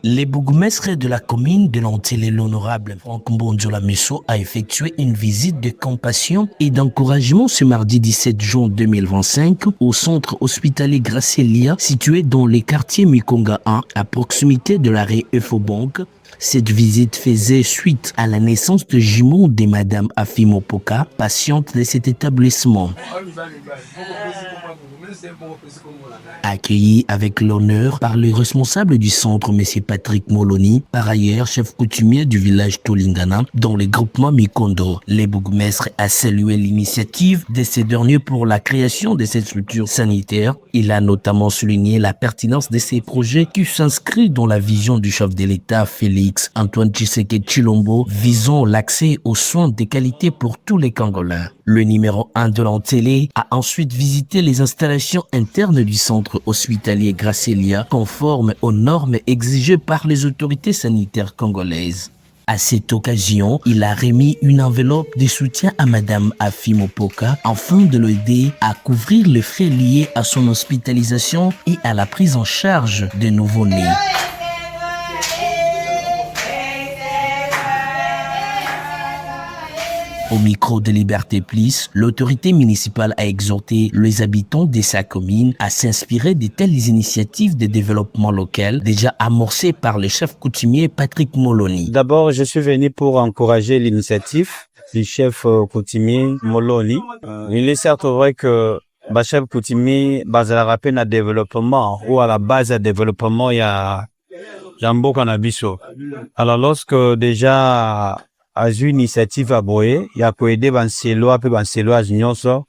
Les bourgmestres de la commune de Nantelé, l'honorable Franck Mbonjola Messo a effectué une visite de compassion et d'encouragement ce mardi 17 juin 2025 au centre hospitalier Gracelia situé dans les quartiers Mikonga 1 à proximité de l'arrêt Efobank. Cette visite faisait suite à la naissance de jumeaux de Madame Afimo Poka, patiente de cet établissement. Accueilli avec l'honneur par le responsable du centre, M. Patrick Moloni, par ailleurs chef coutumier du village Tolingana, dans le groupement Mikondo. Les bourgmestres a salué l'initiative de ces derniers pour la création de cette structure sanitaire. Il a notamment souligné la pertinence de ces projets qui s'inscrivent dans la vision du chef de l'État, Félix Antoine Tshisekedi Tshilombo, visant l'accès aux soins de qualité pour tous les Congolais. Le numéro 1 de l'Antélé a ensuite visité les installations internes du centre hospitalier Gracelia, conformes aux normes exigées par les autorités sanitaires congolaises. À cette occasion, il a remis une enveloppe de soutien à Madame Afimo Poka afin de l'aider à couvrir les frais liés à son hospitalisation et à la prise en charge des nouveau-nés. Au micro de Liberté Plus, l'autorité municipale a exhorté les habitants de sa commune à s'inspirer de telles initiatives de développement local déjà amorcées par le chef coutumier Patrick Moloni. D'abord, je suis venu pour encourager l'initiative du chef coutumier Moloni. Il est certes vrai que le chef coutumier base à la développement ou à la base de développement, il y a Jambo Canabiso. Alors lorsque déjà a eu une initiative à Boye, il y a aidé Banselo, puis Banselo à Jignonso.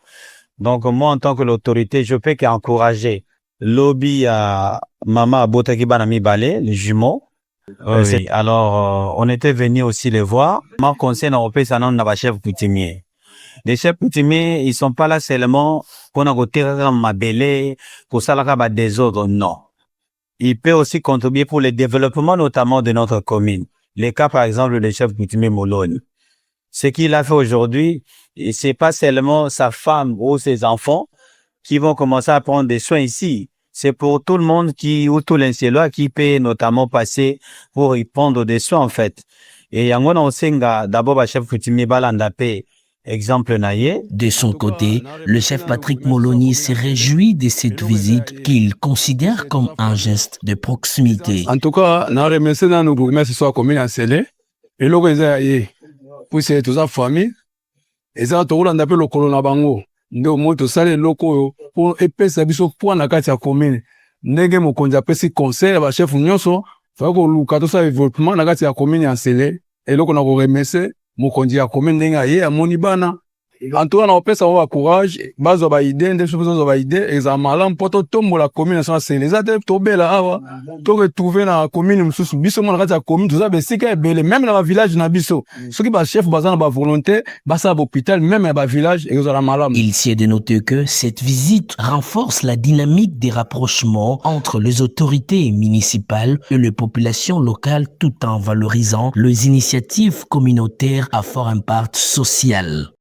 Donc, moi, en tant que l'autorité, je peux qu'encourager lobby à Maman Abotaki Banami Balé, les jumeaux. Oui. Alors, on était venu aussi les voir. Moi, conseil européen, ça n'a pas chef coutumier. Les chefs coutumiers, ils sont pas là seulement pour nous retirer ma belé, pour ça, là, des autres, non. Ils peuvent aussi contribuer pour le développement, notamment de notre commune. Les cas, par exemple, du chef coutumier Moloni. Ce qu'il a fait aujourd'hui, c'est pas seulement sa femme ou ses enfants qui vont commencer à prendre des soins ici. C'est pour tout le monde ou tout l'incellois qui peut notamment passer pour y prendre des soins, en fait. Et yango na osenga d'abord, chef coutumier Balandapé, exemple naïe. De son côté, le chef Patrick Moloni se réjouit de cette visite qu'il considère comme un geste de proximité. En tout cas, nous remercions nos bourgmestres soit commune à Sélé et le réseau pour c'est toute sa famille. Et ça tout le monde appelle le colonel Bango. Nous monte ça locaux pour épaissir biso pour na kati ya commune. Ndenge mo konja pesi conseil ba chef nyonso fa ko luka to sa développement na kati ya commune à Sélé et loko na ko remercier mokonzi ya commune ndenge aye amoni bana antoine na opesa wa courage bazo ba idée nde sozo ba idée examala mpoto tombola commune na Sélé ezate tobela awa to retrouver na commune mususu biso mona kati ya commune toza besika ebele même na ba village na biso soki ba chef bazana ba volonté basa ba hôpital même na ba village ezala malamu. Il s'est de noter que cette visite renforce la dynamique des rapprochements entre les autorités municipales et les populations locales tout en valorisant les initiatives communautaires à fort impact social.